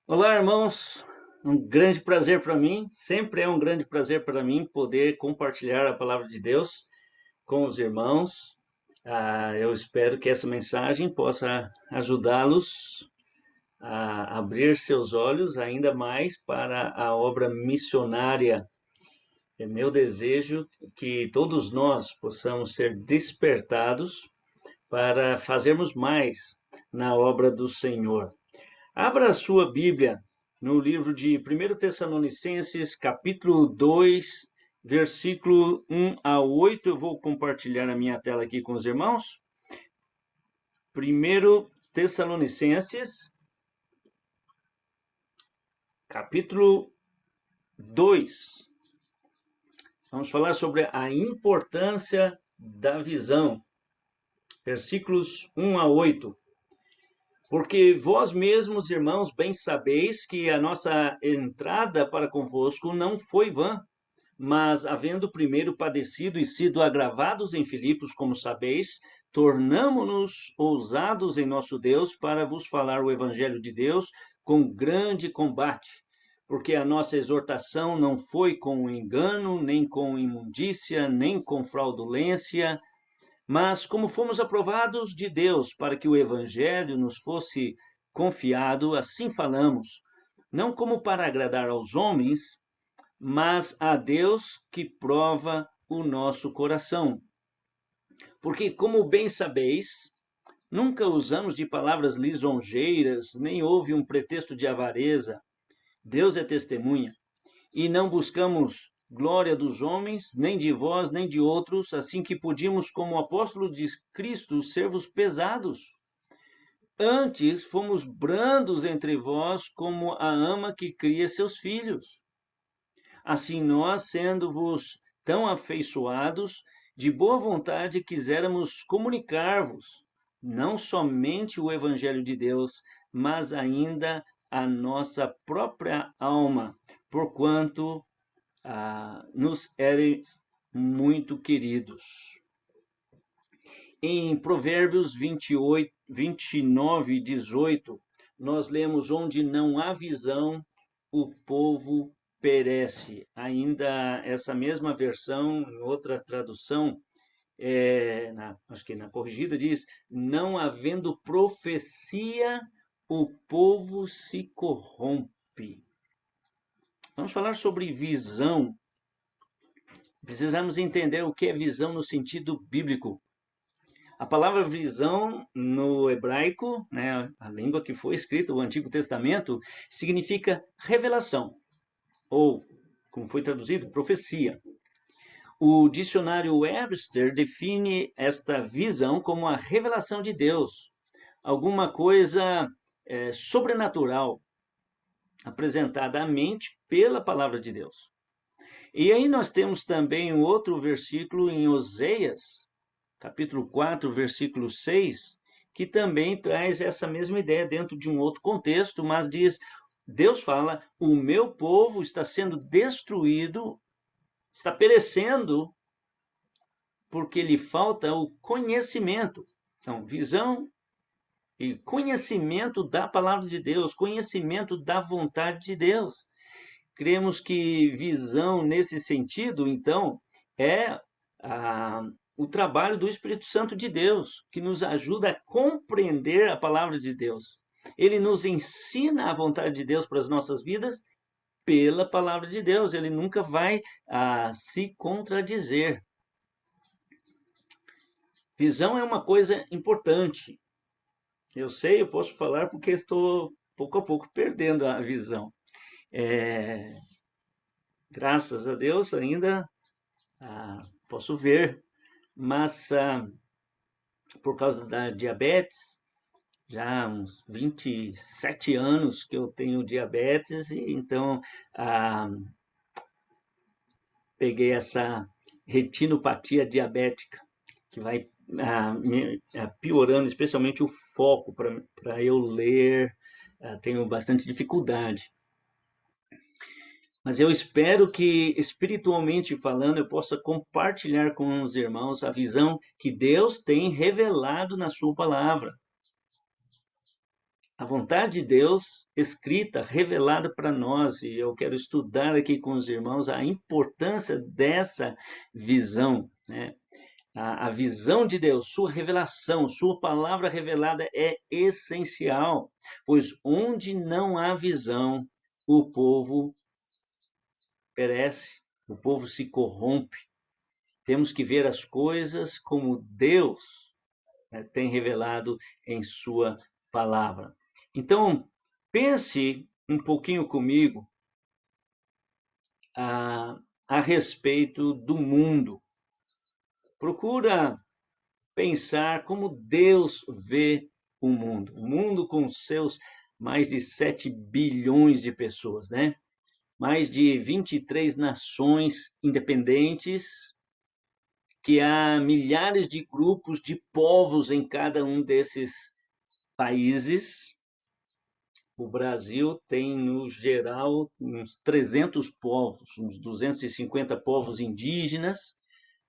Olá, irmãos. Um grande prazer para mim, sempre é um grande prazer para mim poder compartilhar a palavra de Deus com os irmãos. Eu espero que essa mensagem possa ajudá-los a abrir seus olhos ainda mais para a obra missionária. É meu desejo que todos nós possamos ser despertados para fazermos mais na obra do Senhor. Abra a sua Bíblia no livro de 1 Tessalonicenses, capítulo 2, versículo 1 a 8. Eu vou compartilhar a minha tela aqui com os irmãos. 1 Tessalonicenses, capítulo 2. Vamos falar sobre a importância da visão. Versículos 1 a 8. Porque vós mesmos, irmãos, bem sabeis que a nossa entrada para convosco não foi vã, mas, havendo primeiro padecido e sido agravados em Filipos, como sabeis, tornamo-nos ousados em nosso Deus para vos falar o evangelho de Deus com grande combate, porque a nossa exortação não foi com engano, nem com imundícia, nem com fraudulência, mas como fomos aprovados de Deus para que o evangelho nos fosse confiado, assim falamos, não como para agradar aos homens, mas a Deus que prova o nosso coração. Porque, como bem sabeis, nunca usamos de palavras lisonjeiras, nem houve um pretexto de avareza. Deus é testemunha. E não buscamos glória dos homens, nem de vós, nem de outros, assim que podíamos, como apóstolo de Cristo, ser-vos pesados. Antes fomos brandos entre vós, como a ama que cria seus filhos. Assim nós, sendo-vos tão afeiçoados, de boa vontade quiséramos comunicar-vos, não somente o Evangelho de Deus, mas ainda a nossa própria alma, porquanto nos eres muito queridos. Em Provérbios 28, 29 e 18, nós lemos: onde não há visão, o povo perece. Ainda essa mesma versão, em outra tradução, acho que na corrigida, diz: não havendo profecia, o povo se corrompe. Vamos falar sobre visão. Precisamos entender o que é visão no sentido bíblico. A palavra visão no hebraico, né, a língua que foi escrita, o Antigo Testamento, significa revelação, ou, como foi traduzido, profecia. O dicionário Webster define esta visão como a revelação de Deus, alguma coisa sobrenatural, apresentada à mente pela palavra de Deus. E aí nós temos também um outro versículo em Oseias, capítulo 4, versículo 6, que também traz essa mesma ideia dentro de um outro contexto, mas diz, Deus fala, o meu povo está sendo destruído, está perecendo, porque lhe falta o conhecimento. Então, visão e conhecimento da palavra de Deus, conhecimento da vontade de Deus. Cremos que visão nesse sentido, então, é o trabalho do Espírito Santo de Deus, que nos ajuda a compreender a palavra de Deus. Ele nos ensina a vontade de Deus para as nossas vidas pela palavra de Deus. Ele nunca vai se contradizer. Visão é uma coisa importante. Eu sei, eu posso falar porque estou pouco a pouco perdendo a visão. Graças a Deus ainda posso ver, mas por causa da diabetes, já há uns 27 anos que eu tenho diabetes, e então peguei essa retinopatia diabética, que vai piorando, especialmente o foco para eu ler, tenho bastante dificuldade. Mas eu espero que, espiritualmente falando, eu possa compartilhar com os irmãos a visão que Deus tem revelado na sua palavra. a vontade de Deus escrita, revelada para nós, e eu quero estudar aqui com os irmãos a importância dessa visão, né? A visão de Deus, sua revelação, sua palavra revelada é essencial, pois onde não há visão, o povo perece, o povo se corrompe. Temos que ver as coisas como Deus, né, tem revelado em sua palavra. Então, pense um pouquinho comigo a respeito do mundo. Procura pensar como Deus vê o mundo com seus mais de 7 bilhões de pessoas, né? Mais de 23 nações independentes, que há milhares de grupos de povos em cada um desses países. O Brasil tem, no geral, uns 300 povos, uns 250 povos indígenas,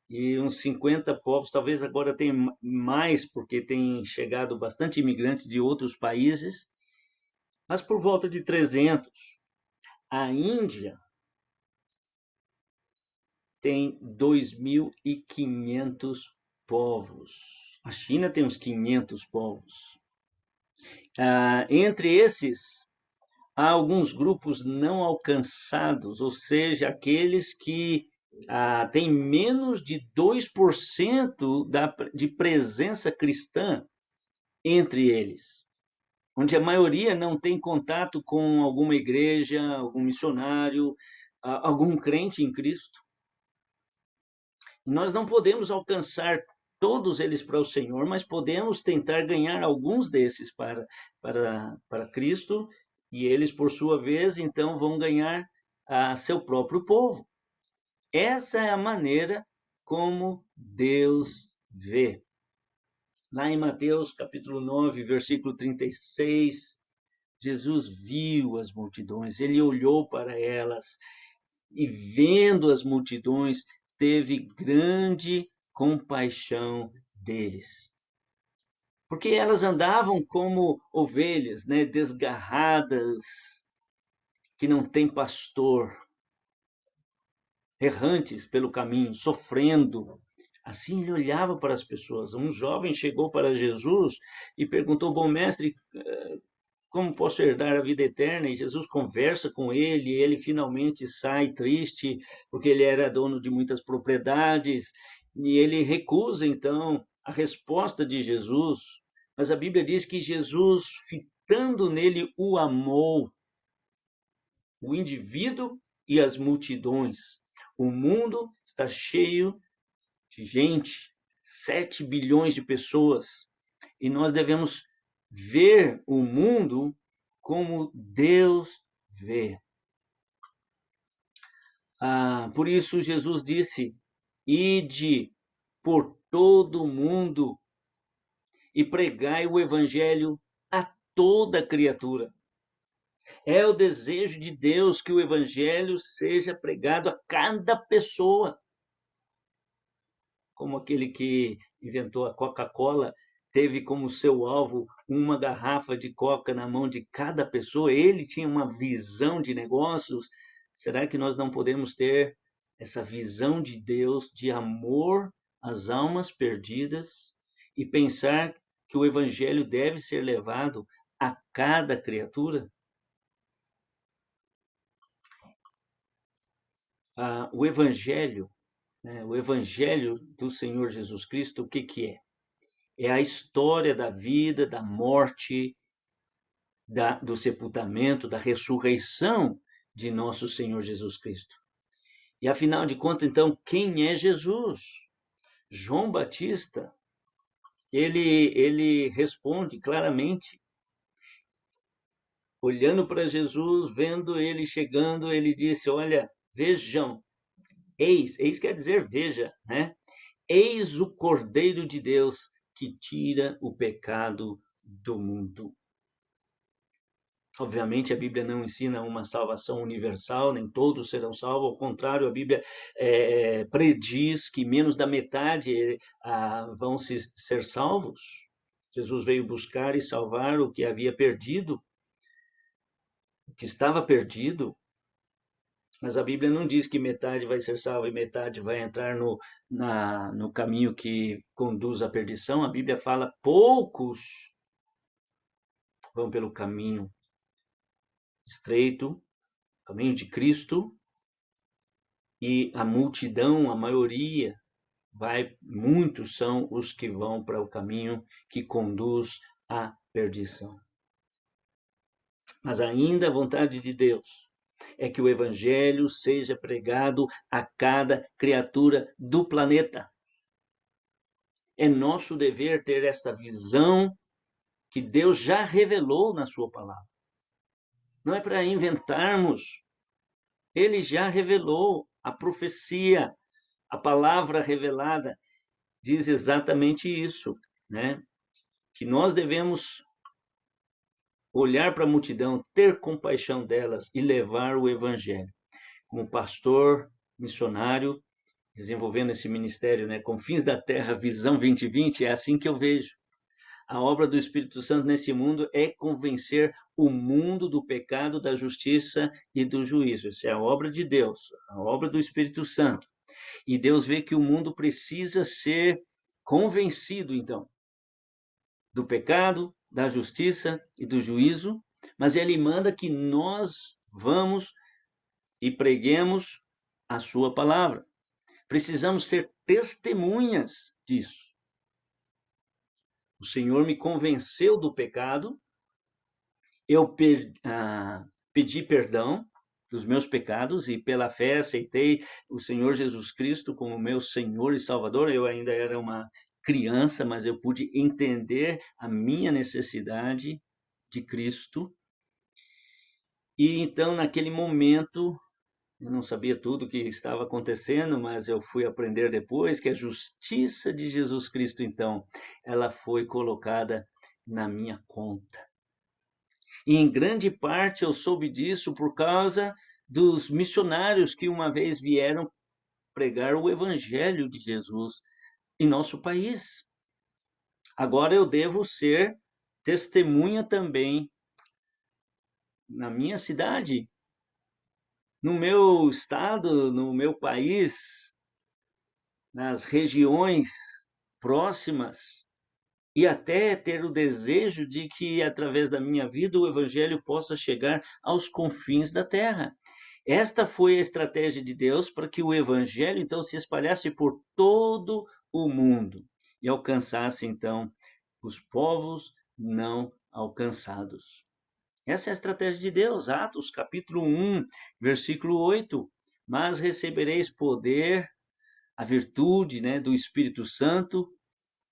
e uns 50 povos, talvez agora tenha mais, porque tem chegado bastante imigrantes de outros países, mas por volta de 300. A Índia tem 2.500 povos. A China tem uns 500 povos. Entre esses, há alguns grupos não alcançados, ou seja, aqueles que têm menos de 2% de presença cristã entre eles, onde a maioria não tem contato com alguma igreja, algum missionário, algum crente em Cristo. Nós não podemos alcançar todos eles para o Senhor, mas podemos tentar ganhar alguns desses para Cristo, e eles, por sua vez, então vão ganhar a seu próprio povo. Essa é a maneira como Deus vê. Lá em Mateus capítulo 9, versículo 36, Jesus viu as multidões, ele olhou para elas e, vendo as multidões, teve grande compaixão deles. Porque elas andavam como ovelhas, né, desgarradas, que não têm pastor, errantes pelo caminho, sofrendo. Assim ele olhava para as pessoas. Um jovem chegou para Jesus e perguntou: bom mestre, como posso herdar a vida eterna? E Jesus conversa com ele, e ele finalmente sai triste, porque ele era dono de muitas propriedades, e ele recusa, então, a resposta de Jesus. Mas a Bíblia diz que Jesus, fitando nele, o amou, o indivíduo e as multidões. O mundo está cheio de gente, 7 bilhões de pessoas, e nós devemos ver o mundo como Deus vê. Por isso Jesus disse: ide por todo o mundo e pregai o evangelho a toda criatura. É o desejo de Deus que o evangelho seja pregado a cada pessoa. Como aquele que inventou a Coca-Cola teve como seu alvo uma garrafa de coca na mão de cada pessoa, ele tinha uma visão de negócios. Será que nós não podemos ter essa visão de Deus, de amor às almas perdidas, e pensar que o evangelho deve ser levado a cada criatura? O evangelho, né, o evangelho do Senhor Jesus Cristo, o que que é? É a história da vida, da morte, do sepultamento, da ressurreição de nosso Senhor Jesus Cristo. E afinal de contas, então, quem é Jesus? João Batista, ele responde claramente, olhando para Jesus, vendo ele chegando, ele disse: olha, vejam, eis quer dizer veja, né? Eis o Cordeiro de Deus que tira o pecado do mundo. Obviamente, a Bíblia não ensina uma salvação universal, nem todos serão salvos, ao contrário, a Bíblia prediz que menos da metade vão ser salvos. Jesus veio buscar e salvar o que havia perdido, o que estava perdido, mas a Bíblia não diz que metade vai ser salva e metade vai entrar no caminho que conduz à perdição. A Bíblia fala poucos vão pelo caminho estreito, caminho de Cristo, e a multidão, a maioria, muitos são os que vão para o caminho que conduz à perdição. Mas ainda a vontade de Deus é que o Evangelho seja pregado a cada criatura do planeta. É nosso dever ter essa visão que Deus já revelou na sua palavra. Não é para inventarmos. Ele já revelou a profecia, a palavra revelada diz exatamente isso, né? Que nós devemos olhar para a multidão, ter compaixão delas e levar o evangelho. Como pastor, missionário, desenvolvendo esse ministério, né? Confins da Terra, Visão 2020, é assim que eu vejo. A obra do Espírito Santo nesse mundo é convencer o mundo do pecado, da justiça e do juízo. Isso é a obra de Deus, a obra do Espírito Santo. E Deus vê que o mundo precisa ser convencido, então, do pecado, da justiça e do juízo, mas ele manda que nós vamos e preguemos a sua palavra. Precisamos ser testemunhas disso. O Senhor me convenceu do pecado, eu pedi perdão dos meus pecados e pela fé aceitei o Senhor Jesus Cristo como meu Senhor e Salvador. Eu ainda era uma criança, mas eu pude entender a minha necessidade de Cristo. E então, naquele momento, eu não sabia tudo o que estava acontecendo, mas eu fui aprender depois que a justiça de Jesus Cristo, então, ela foi colocada na minha conta. E em grande parte eu soube disso por causa dos missionários que uma vez vieram pregar o evangelho de Jesus em nosso país. Agora eu devo ser testemunha também na minha cidade, no meu estado, no meu país, nas regiões próximas, e até ter o desejo de que, através da minha vida, o evangelho possa chegar aos confins da terra. Esta foi a estratégia de Deus para que o evangelho, então, se espalhasse por todo o mundo e alcançasse, então, os povos não alcançados. Essa é a estratégia de Deus. Atos, capítulo 1, versículo 8. Mas recebereis poder, a virtude, né, do Espírito Santo,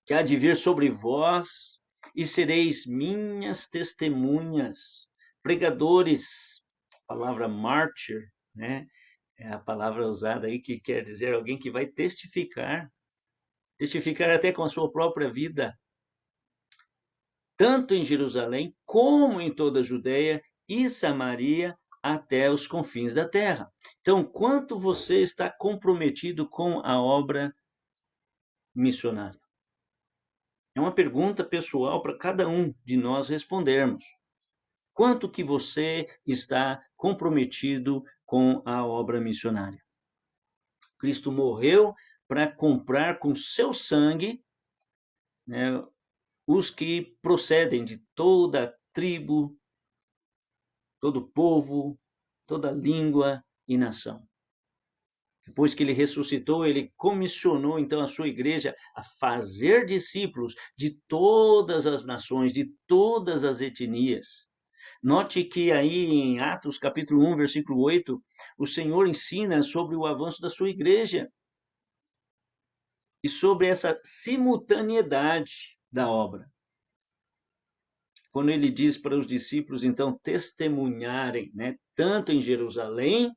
que há de vir sobre vós, e sereis minhas testemunhas, pregadores. A palavra mártir, né, é a palavra usada aí que quer dizer alguém que vai testificar até com a sua própria vida, tanto em Jerusalém como em toda a Judeia e Samaria até os confins da terra. Então, quanto você está comprometido com a obra missionária? É uma pergunta pessoal para cada um de nós respondermos. Quanto que você está comprometido com a obra missionária? Cristo morreu para comprar com seu sangue, né, os que procedem de toda tribo, todo povo, toda língua e nação. Depois que ele ressuscitou, ele comissionou então a sua igreja a fazer discípulos de todas as nações, de todas as etnias. Note que aí em Atos capítulo 1, versículo 8, o Senhor ensina sobre o avanço da sua igreja e sobre essa simultaneidade da obra. Quando ele diz para os discípulos, então, testemunharem, né, tanto em Jerusalém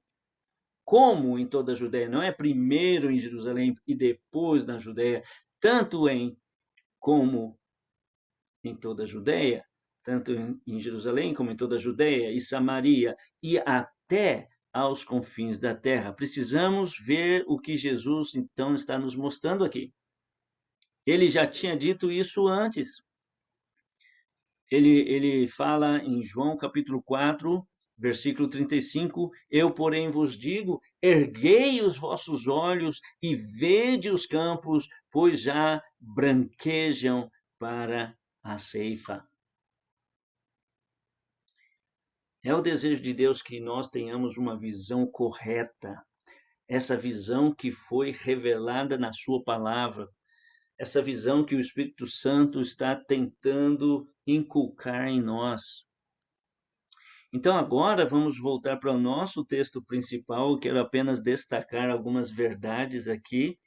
como em toda a Judéia. Não é primeiro em Jerusalém e depois na Judéia, tanto como em toda a Judéia, tanto em Jerusalém como em toda a Judéia e Samaria e até aos confins da terra. Precisamos ver o que Jesus então está nos mostrando aqui. Ele já tinha dito isso antes. ele fala em João capítulo 4, versículo 35, eu, porém, vos digo, erguei os vossos olhos e vede os campos, pois já branquejam para a ceifa. É o desejo de Deus que nós tenhamos uma visão correta, essa visão que foi revelada na sua palavra, essa visão que o Espírito Santo está tentando inculcar em nós. Então, agora vamos voltar para o nosso texto principal. Eu quero apenas destacar algumas verdades aqui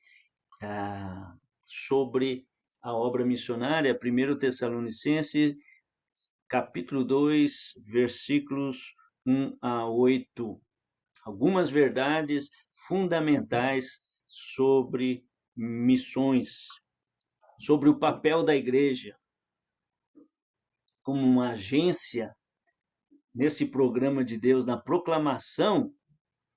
sobre a obra missionária. 1 Tessalonicenses, capítulo 2, versículos 1 a 8. Algumas verdades fundamentais sobre missões, sobre o papel da igreja como uma agência nesse programa de Deus, na proclamação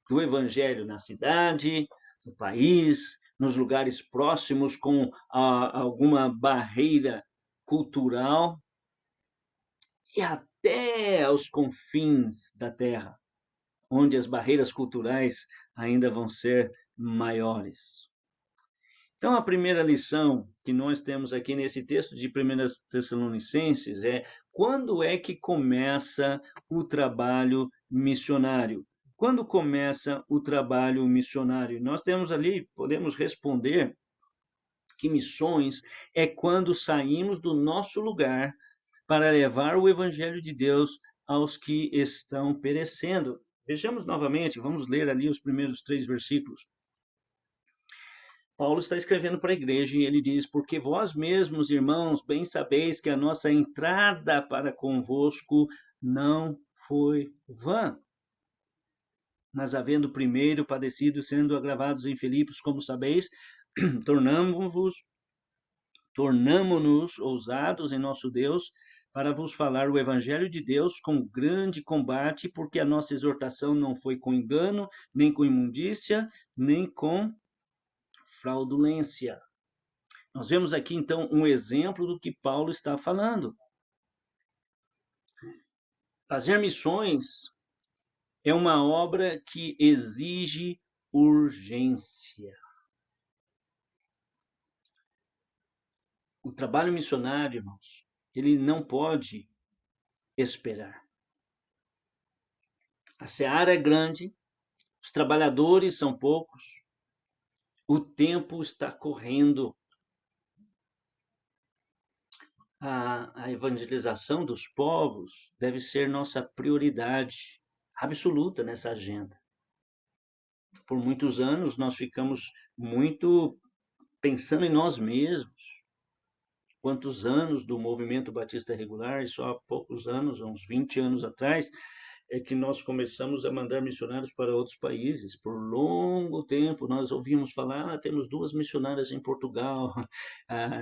do evangelho na cidade, no país, nos lugares próximos com alguma barreira cultural e até aos confins da terra, onde as barreiras culturais ainda vão ser maiores. Então, a primeira lição que nós temos aqui nesse texto de 1 Tessalonicenses é: quando é que começa o trabalho missionário? Quando começa o trabalho missionário? Nós temos ali, podemos responder que missões é quando saímos do nosso lugar para levar o evangelho de Deus aos que estão perecendo. Vejamos novamente, vamos ler ali os primeiros 3 versículos. Paulo está escrevendo para a igreja e ele diz: porque vós mesmos, irmãos, bem sabeis que a nossa entrada para convosco não foi vã. Mas havendo primeiro padecido, sendo agravados em Filipos, como sabeis, tornamo-nos ousados em nosso Deus para vos falar o evangelho de Deus com grande combate, porque a nossa exortação não foi com engano, nem com imundícia, nem com fraudulência. Nós vemos aqui, então, um exemplo do que Paulo está falando. Fazer missões é uma obra que exige urgência. O trabalho missionário, irmãos, ele não pode esperar. A seara é grande, os trabalhadores são poucos, o tempo está correndo. A evangelização dos povos deve ser nossa prioridade absoluta nessa agenda. Por muitos anos nós ficamos muito pensando em nós mesmos. Quantos anos do movimento batista regular, e só há poucos anos, uns 20 anos atrás, é que nós começamos a mandar missionários para outros países. Por longo tempo nós ouvimos falar, temos 2 missionárias em Portugal.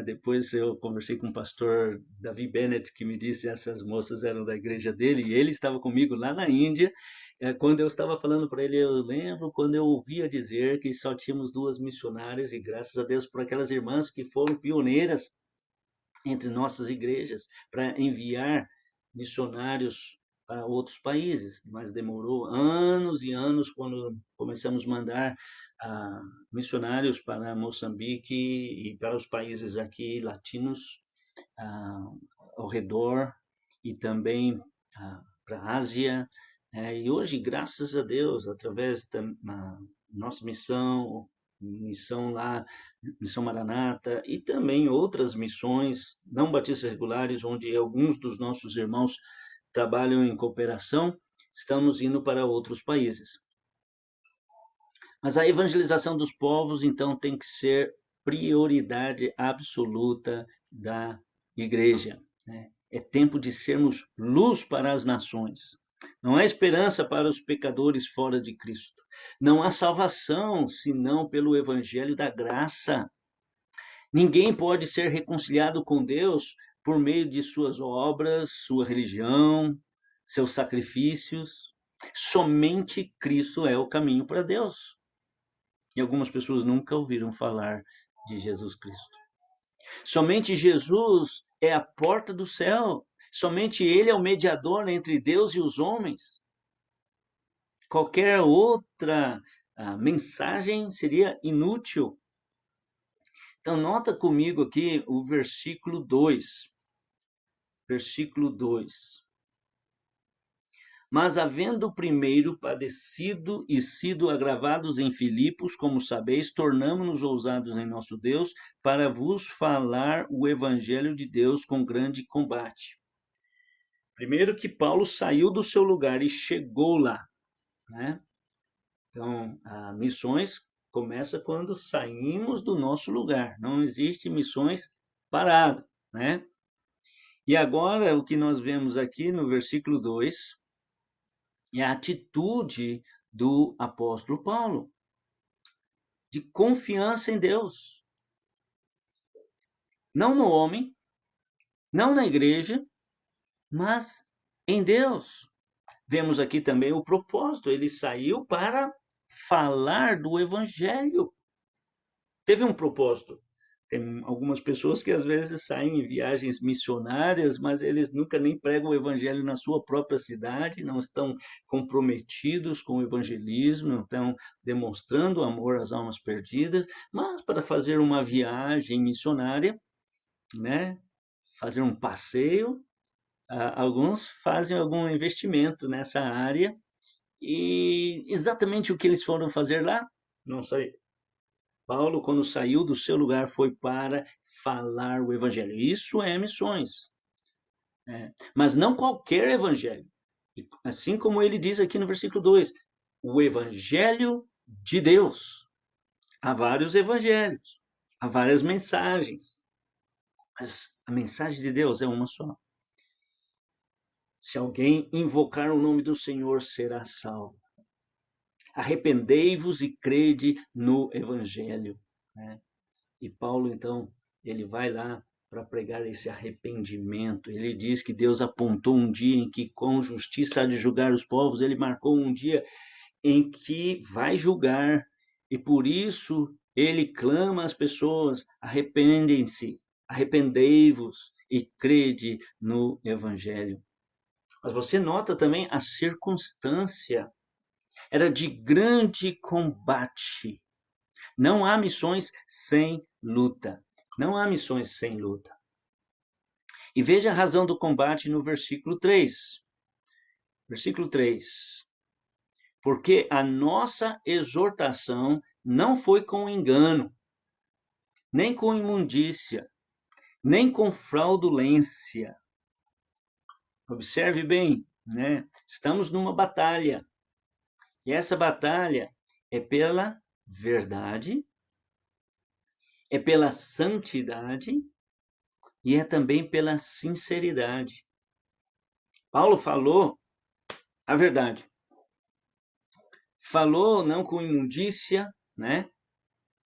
Depois eu conversei com o pastor Davi Bennett, que me disse que essas moças eram da igreja dele, e ele estava comigo lá na Índia. Quando eu estava falando para ele, eu lembro quando eu ouvia dizer que só tínhamos 2 missionárias, e graças a Deus por aquelas irmãs que foram pioneiras entre nossas igrejas para enviar missionários para outros países, mas demorou anos e anos quando começamos a mandar missionários para Moçambique e para os países aqui latinos ao redor, e também para a Ásia. E hoje, graças a Deus, através da nossa missão lá, Missão Maranata, e também outras missões não batistas regulares, onde alguns dos nossos irmãos trabalham em cooperação, estamos indo para outros países. Mas a evangelização dos povos, então, tem que ser prioridade absoluta da igreja. É tempo de sermos luz para as nações. Não há esperança para os pecadores fora de Cristo. Não há salvação senão pelo evangelho da graça. Ninguém pode ser reconciliado com Deus por meio de suas obras, sua religião, seus sacrifícios. Somente Cristo é o caminho para Deus. E algumas pessoas nunca ouviram falar de Jesus Cristo. Somente Jesus é a porta do céu. Somente ele é o mediador entre Deus e os homens. Qualquer outra mensagem seria inútil. Então, nota comigo aqui o versículo 2. Versículo 2. Mas havendo primeiro padecido e sido agravados em Filipos, como sabeis, tornamo-nos ousados em nosso Deus, para vos falar o evangelho de Deus com grande combate. Primeiro que Paulo saiu do seu lugar e chegou lá, né? Então, missões começa quando saímos do nosso lugar. Não existe missões paradas, né? E agora, o que nós vemos aqui no versículo 2, é a atitude do apóstolo Paulo, de confiança em Deus. Não no homem, não na igreja, mas em Deus. Vemos aqui também o propósito, ele saiu para falar do evangelho. Teve um propósito. Tem algumas pessoas que às vezes saem em viagens missionárias, mas eles nunca nem pregam o evangelho na sua própria cidade, não estão comprometidos com o evangelismo, não estão demonstrando amor às almas perdidas, mas para fazer uma viagem missionária, né, fazer um passeio, alguns fazem algum investimento nessa área e exatamente o que eles foram fazer lá, não sei. Paulo, quando saiu do seu lugar, foi para falar o evangelho. Isso é missões. Mas não qualquer evangelho. Assim como ele diz aqui no versículo 2, o evangelho de Deus. Há vários evangelhos, há várias mensagens. Mas a mensagem de Deus é uma só. Se alguém invocar o nome do Senhor, será salvo. Arrependei-vos e crede no evangelho. Né? E Paulo, então, ele vai lá para pregar esse arrependimento. Ele diz que Deus apontou um dia em que, com justiça, há de julgar os povos. Ele marcou um dia em que vai julgar. E por isso ele clama às pessoas: arrependem-se, arrependei-vos e crede no Evangelho. Mas você nota também a circunstância. Era de grande combate. Não há missões sem luta. Não há missões sem luta. E veja a razão do combate no versículo 3. Versículo 3. Porque a nossa exortação não foi com engano, nem com imundícia, nem com fraudulência. Observe bem, né? Estamos numa batalha. E essa batalha é pela verdade, é pela santidade e é também pela sinceridade. Paulo falou a verdade. Falou não com imundícia, né?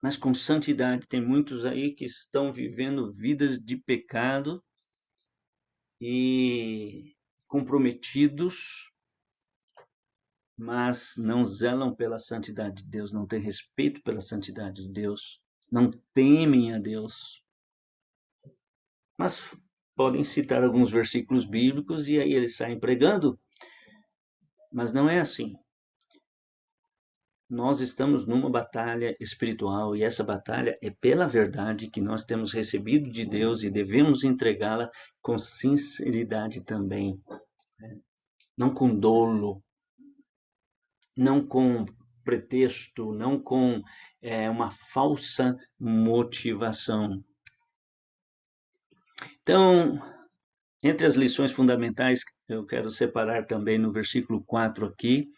Mas com santidade. Tem muitos aí que estão vivendo vidas de pecado e comprometidos, mas não zelam pela santidade de Deus, não têm respeito pela santidade de Deus, não temem a Deus. Mas podem citar alguns versículos bíblicos e aí eles saem pregando, mas não é assim. Nós estamos numa batalha espiritual e essa batalha é pela verdade que nós temos recebido de Deus e devemos entregá-la com sinceridade também, né? Não com dolo, não com pretexto, não com uma falsa motivação. Então, entre as lições fundamentais, eu quero separar também no versículo 4 aqui,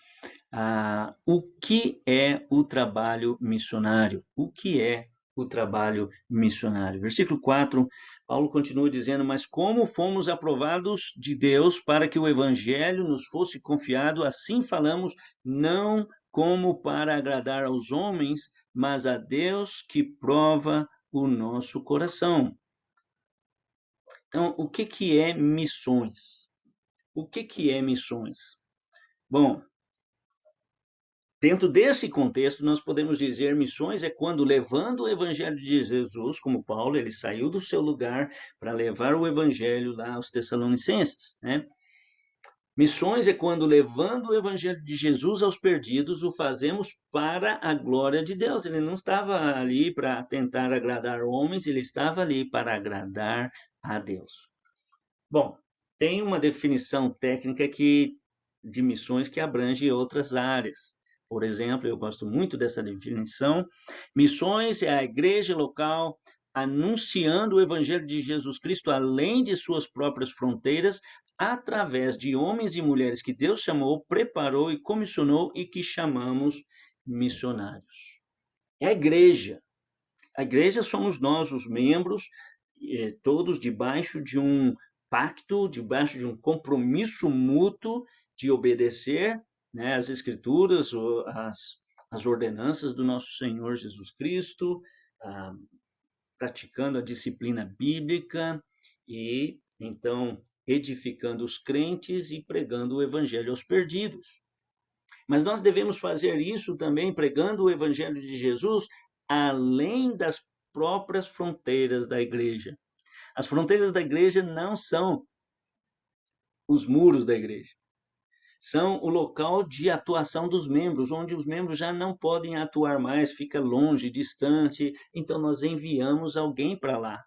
o que é o trabalho missionário? O que é o trabalho missionário? Versículo 4, Paulo continua dizendo: mas como fomos aprovados de Deus para que o evangelho nos fosse confiado, assim falamos, não como para agradar aos homens, mas a Deus que prova o nosso coração. Então, o que é missões? O que é missões? Bom, Dentro desse contexto, nós podemos dizer missões é quando levando o evangelho de Jesus, como Paulo, ele saiu do seu lugar para levar o evangelho lá aos Tessalonicenses, né? Missões é quando levando o evangelho de Jesus aos perdidos, o fazemos para a glória de Deus. Ele não estava ali para tentar agradar homens, ele estava ali para agradar a Deus. Bom, tem uma definição técnica de missões que abrange outras áreas. Por exemplo, eu gosto muito dessa definição. Missões é a igreja local anunciando o evangelho de Jesus Cristo além de suas próprias fronteiras, através de homens e mulheres que Deus chamou, preparou e comissionou e que chamamos missionários. É a igreja. A igreja somos nós, os membros, todos debaixo de um pacto, debaixo de um compromisso mútuo de obedecer, né, as escrituras, as ordenanças do nosso Senhor Jesus Cristo, praticando a disciplina bíblica e, então, edificando os crentes e pregando o evangelho aos perdidos. Mas nós devemos fazer isso também pregando o evangelho de Jesus além das próprias fronteiras da igreja. As fronteiras da igreja não são os muros da igreja. São o local de atuação dos membros, onde os membros já não podem atuar mais, fica longe, distante. Então nós enviamos alguém para lá.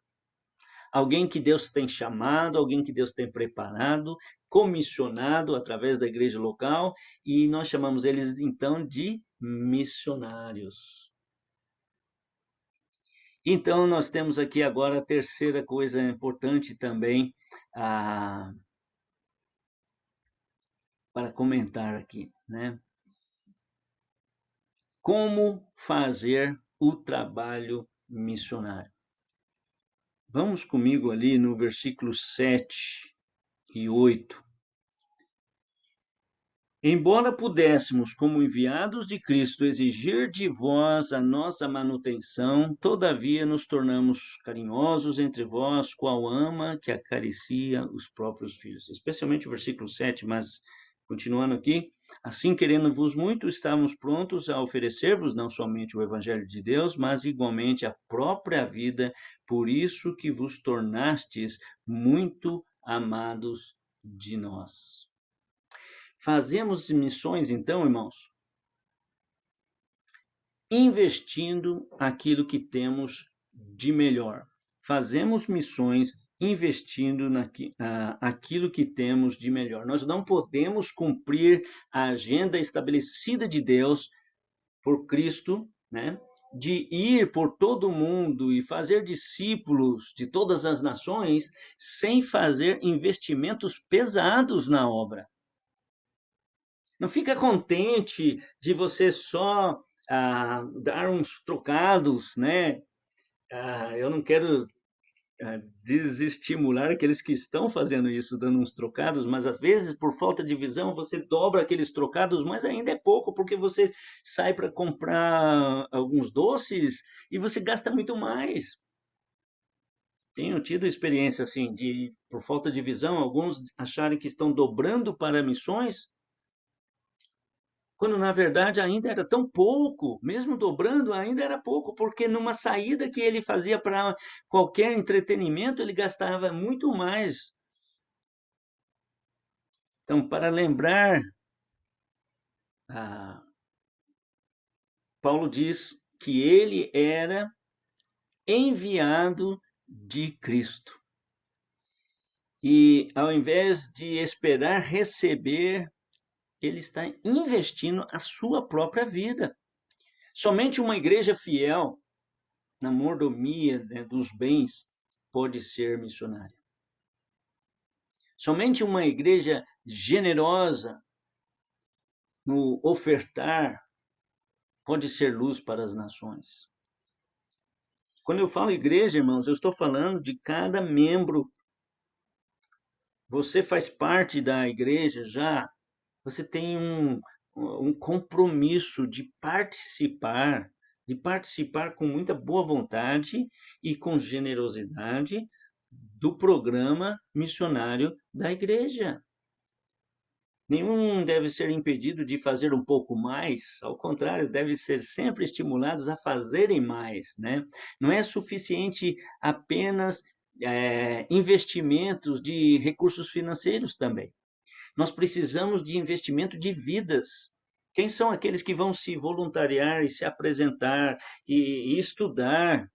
Alguém que Deus tem chamado, alguém que Deus tem preparado, comissionado através da igreja local, e nós chamamos eles então de missionários. Então, nós temos aqui agora a terceira coisa importante também para comentar aqui, né? Como fazer o trabalho missionário. Vamos comigo ali no versículo 7 e 8. Embora pudéssemos, como enviados de Cristo, exigir de vós a nossa manutenção, todavia nos tornamos carinhosos entre vós, qual ama que acaricia os próprios filhos. Especialmente o versículo 7, mas continuando aqui, assim querendo-vos muito, estamos prontos a oferecer-vos não somente o evangelho de Deus, mas igualmente a própria vida, por isso que vos tornastes muito amados de nós. Fazemos missões, então, irmãos, investindo aquilo que temos de melhor. Fazemos missões investindo aquilo que temos de melhor. Nós não podemos cumprir a agenda estabelecida de Deus por Cristo, né? De ir por todo o mundo e fazer discípulos de todas as nações sem fazer investimentos pesados na obra. Não fica contente de você só dar uns trocados, né? Eu não quero desestimular aqueles que estão fazendo isso, dando uns trocados, mas às vezes, por falta de visão, você dobra aqueles trocados, mas ainda é pouco, porque você sai para comprar alguns doces e você gasta muito mais. Tenho tido experiência assim, por falta de visão, alguns acharem que estão dobrando para missões, quando na verdade ainda era tão pouco, mesmo dobrando, ainda era pouco, porque numa saída que ele fazia para qualquer entretenimento, ele gastava muito mais. Então, para lembrar, Paulo diz que ele era enviado de Cristo. E ao invés de esperar receber, ele está investindo a sua própria vida. Somente uma igreja fiel, na mordomia, né, dos bens, pode ser missionária. Somente uma igreja generosa no ofertar pode ser luz para as nações. Quando eu falo igreja, irmãos, eu estou falando de cada membro. Você faz parte da igreja já, você tem um compromisso de participar com muita boa vontade e com generosidade do programa missionário da igreja. Nenhum deve ser impedido de fazer um pouco mais, ao contrário, deve ser sempre estimulados a fazerem mais, né? Não é suficiente apenas investimentos de recursos financeiros também. Nós precisamos de investimento de vidas. Quem são aqueles que vão se voluntariar e se apresentar e estudar?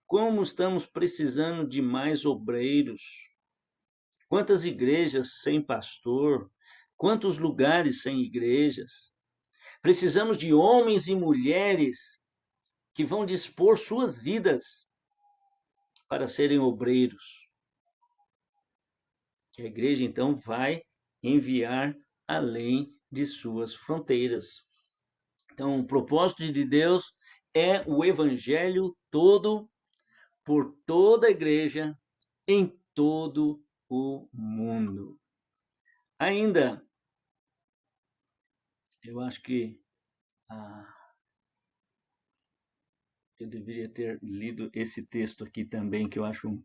Como estamos precisando de mais obreiros? Quantas igrejas sem pastor? Quantos lugares sem igrejas? Precisamos de homens e mulheres que vão dispor suas vidas para serem obreiros. Que a igreja, então, vai enviar além de suas fronteiras. Então, o propósito de Deus é o evangelho todo, por toda a igreja, em todo o mundo. Ainda, eu acho que eu deveria ter lido esse texto aqui também, que eu acho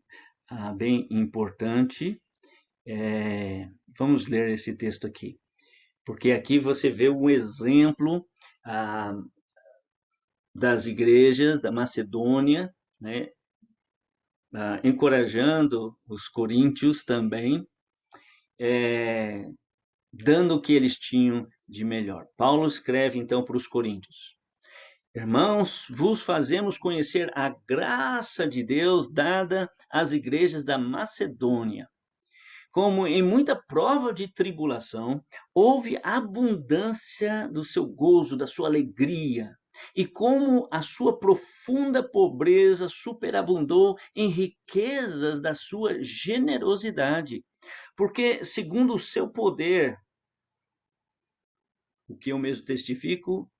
bem importante. Vamos ler esse texto aqui, porque aqui você vê um exemplo das igrejas da Macedônia, né, encorajando os coríntios também, dando o que eles tinham de melhor. Paulo escreve então para os coríntios: Irmãos, vos fazemos conhecer a graça de Deus dada às igrejas da Macedônia. Como em muita prova de tribulação, houve abundância do seu gozo, da sua alegria, e como a sua profunda pobreza superabundou em riquezas da sua generosidade, porque, segundo o seu poder, o que eu mesmo testifico,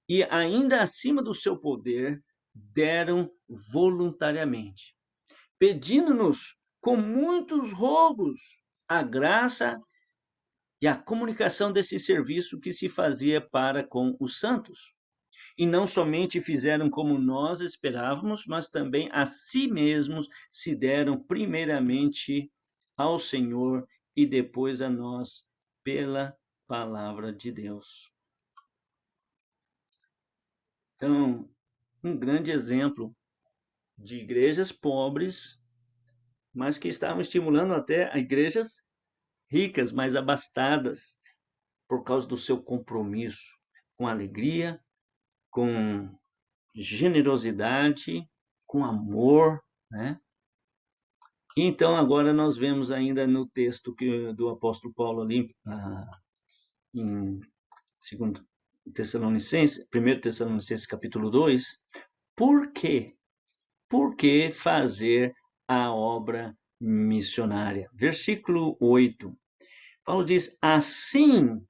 e ainda acima do seu poder, deram voluntariamente, pedindo-nos com muitos rogos a graça e a comunicação desse serviço que se fazia para com os santos. E não somente fizeram como nós esperávamos, mas também a si mesmos se deram primeiramente ao Senhor e depois a nós pela palavra de Deus. Então, um grande exemplo de igrejas pobres, mas que estavam estimulando até igrejas ricas, mais abastadas, por causa do seu compromisso com alegria, com generosidade, com amor, né? E então agora nós vemos ainda no texto do apóstolo Paulo ali, em 2 Tessalonicenses, 1 Tessalonicenses capítulo 2, por quê? Por que fazer a obra missionária? Versículo 8. Paulo diz: assim,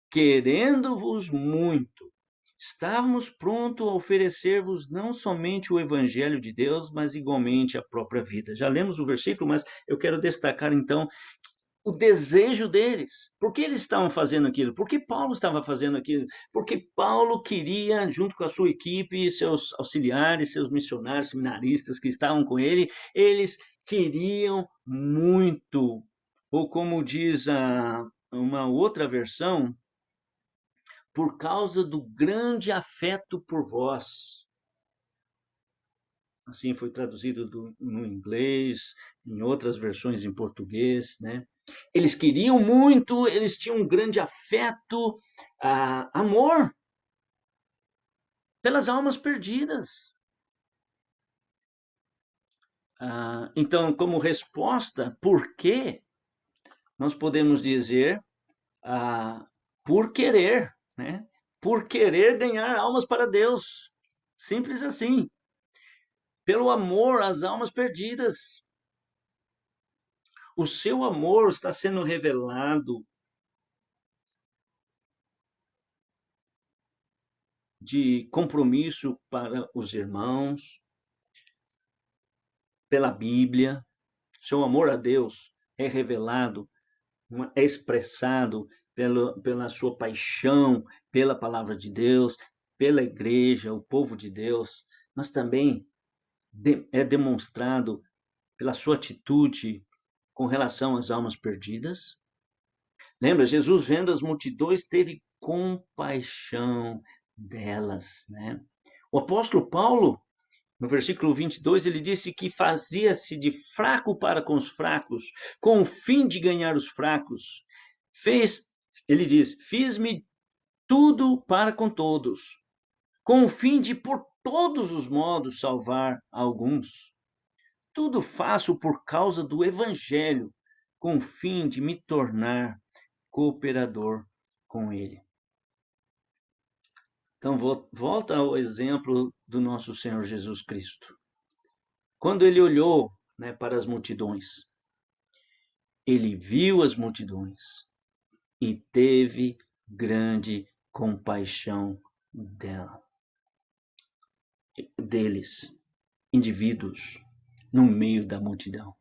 querendo-vos muito, estávamos prontos a oferecer-vos não somente o evangelho de Deus, mas igualmente a própria vida. Já lemos o versículo, mas eu quero destacar então o desejo deles. Por que eles estavam fazendo aquilo? Por que Paulo estava fazendo aquilo? Porque Paulo queria, junto com a sua equipe, seus auxiliares, seus missionários, seminaristas que estavam com ele, eles queriam muito. Ou como diz uma outra versão, por causa do grande afeto por vós. Assim foi traduzido no inglês, em outras versões em português, né? Eles queriam muito, eles tinham um grande afeto, amor pelas almas perdidas. Então, como resposta, por quê? Nós podemos dizer por querer, né? Por querer ganhar almas para Deus. Simples assim. Pelo amor às almas perdidas. O seu amor está sendo revelado de compromisso para os irmãos, pela Bíblia. Seu amor a Deus é revelado, é expressado pela sua paixão, pela palavra de Deus, pela igreja, o povo de Deus, mas também é demonstrado pela sua atitude com relação às almas perdidas. Lembra, Jesus vendo as multidões teve compaixão delas, né? O apóstolo Paulo, no versículo 22, ele disse que fazia-se de fraco para com os fracos, com o fim de ganhar os fracos. Ele diz, fiz-me tudo para com todos, com o fim de por todos os modos salvar alguns. Tudo faço por causa do evangelho, com o fim de me tornar cooperador com ele. Então, volta ao exemplo do nosso Senhor Jesus Cristo. Quando ele olhou, né, para as multidões, ele viu as multidões e teve grande compaixão deles, indivíduos, no meio da multidão.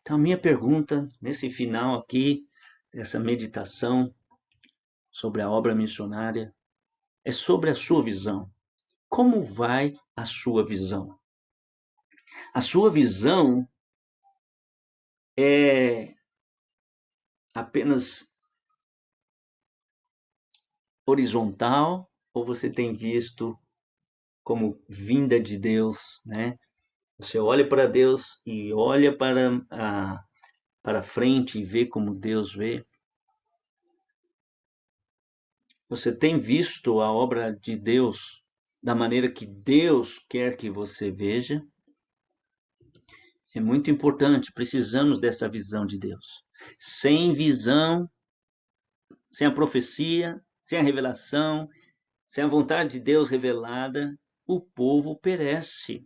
Então, a minha pergunta, nesse final aqui, dessa meditação sobre a obra missionária, é sobre a sua visão. Como vai a sua visão? A sua visão é apenas horizontal ou você tem visto como vinda de Deus, né? Você olha para Deus e olha para frente e vê como Deus vê. Você tem visto a obra de Deus da maneira que Deus quer que você veja? É muito importante, precisamos dessa visão de Deus. Sem visão, sem a profecia, sem a revelação, sem a vontade de Deus revelada, o povo perece.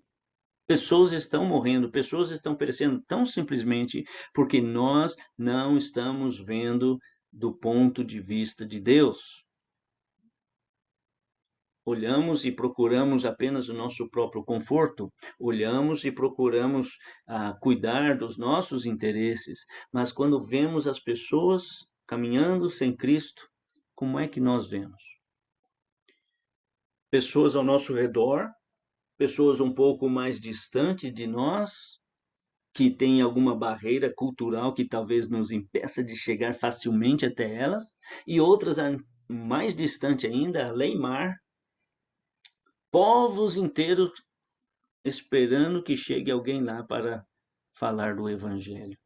Pessoas estão morrendo, pessoas estão perecendo tão simplesmente porque nós não estamos vendo do ponto de vista de Deus. Olhamos e procuramos apenas o nosso próprio conforto, olhamos e procuramos cuidar dos nossos interesses, mas quando vemos as pessoas caminhando sem Cristo, como é que nós vemos? Pessoas ao nosso redor, pessoas um pouco mais distantes de nós, que têm alguma barreira cultural que talvez nos impeça de chegar facilmente até elas, e outras mais distante ainda, além-mar, povos inteiros esperando que chegue alguém lá para falar do Evangelho.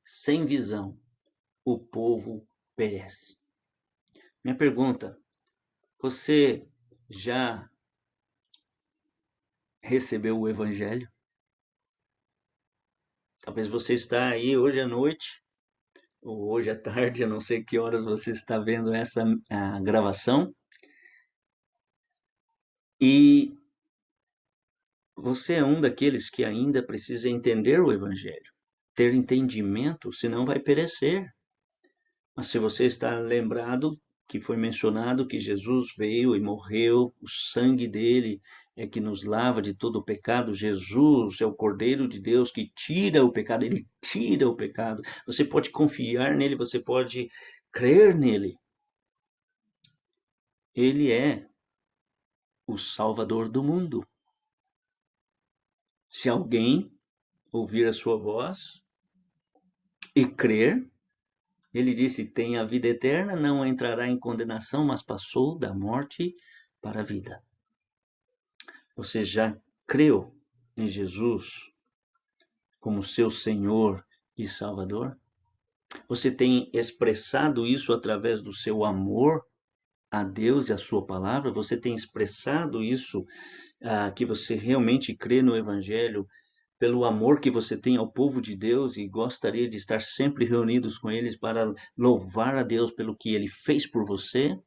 Sem visão, o povo perece. Minha pergunta, você já recebeu o Evangelho? Talvez você está aí hoje à noite, ou hoje à tarde, eu não sei que horas você está vendo essa gravação, e você é um daqueles que ainda precisa entender o Evangelho, ter entendimento, senão vai perecer. Mas se você está lembrado que foi mencionado que Jesus veio e morreu, o sangue dele é que nos lava de todo o pecado. Jesus é o Cordeiro de Deus que tira o pecado, ele tira o pecado. Você pode confiar nele, você pode crer nele. Ele é o Salvador do mundo. Se alguém ouvir a sua voz e crer, ele disse, tem a vida eterna, não entrará em condenação, mas passou da morte para a vida. Você já creu em Jesus como seu Senhor e Salvador? Você tem expressado isso através do seu amor a Deus e a sua palavra? Você tem expressado isso, que você realmente crê no Evangelho, pelo amor que você tem ao povo de Deus e gostaria de estar sempre reunidos com eles para louvar a Deus pelo que ele fez por você?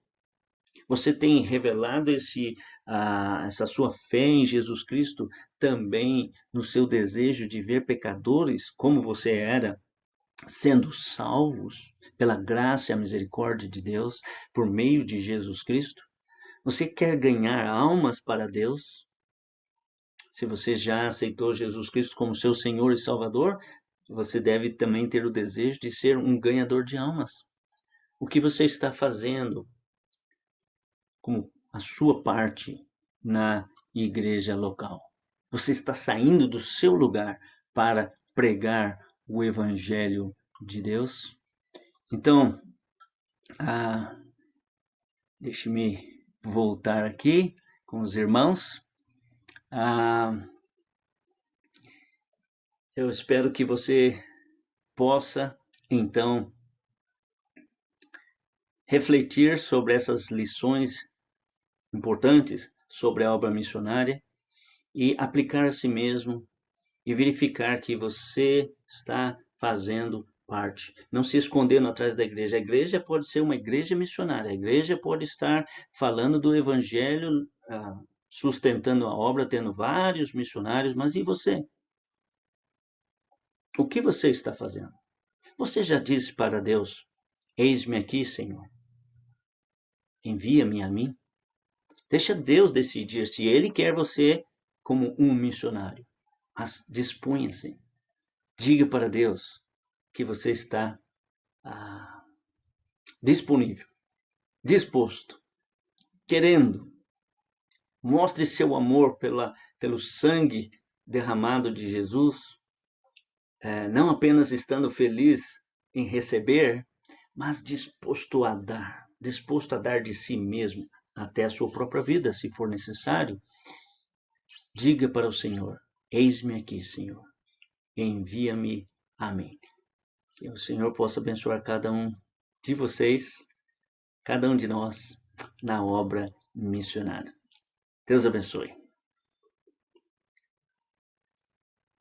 Você tem revelado essa sua fé em Jesus Cristo também no seu desejo de ver pecadores como você era, sendo salvos pela graça e a misericórdia de Deus por meio de Jesus Cristo? Você quer ganhar almas para Deus? Se você já aceitou Jesus Cristo como seu Senhor e Salvador, você deve também ter o desejo de ser um ganhador de almas. O que você está fazendo como a sua parte na igreja local? Você está saindo do seu lugar para pregar o Evangelho de Deus? Então, deixe-me voltar aqui com os irmãos. Eu espero que você possa, então, refletir sobre essas lições importantes sobre a obra missionária e aplicar a si mesmo e verificar que você está fazendo parte. Não se escondendo atrás da igreja. A igreja pode ser uma igreja missionária. A igreja pode estar falando do evangelho, sustentando a obra, tendo vários missionários, mas e você? O que você está fazendo? Você já disse para Deus: eis-me aqui, Senhor. Envia-me a mim. Deixa Deus decidir se Ele quer você como um missionário. Mas disponha-se. Diga para Deus que você está disponível, disposto, querendo. Mostre seu amor pelo sangue derramado de Jesus, não apenas estando feliz em receber, mas disposto a dar de si mesmo, até a sua própria vida, se for necessário. Diga para o Senhor: eis-me aqui, Senhor, envia-me a mim. Que o Senhor possa abençoar cada um de vocês, cada um de nós, na obra missionária. Deus abençoe.